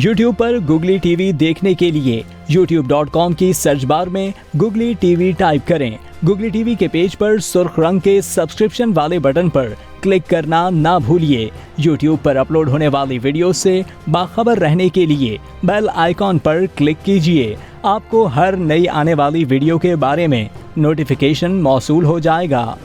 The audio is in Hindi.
YouTube पर गुगली टीवी देखने के लिए youtube.com की सर्च बार में गुगली टीवी टाइप करें। गुगली टीवी के पेज पर सुर्ख रंग के सब्सक्रिप्शन वाले बटन पर क्लिक करना ना भूलिए। YouTube पर अपलोड होने वाली वीडियो से बाखबर रहने के लिए बेल आइकॉन पर क्लिक कीजिए। आपको हर नई आने वाली वीडियो के बारे में नोटिफिकेशन मौसूल हो जाएगा।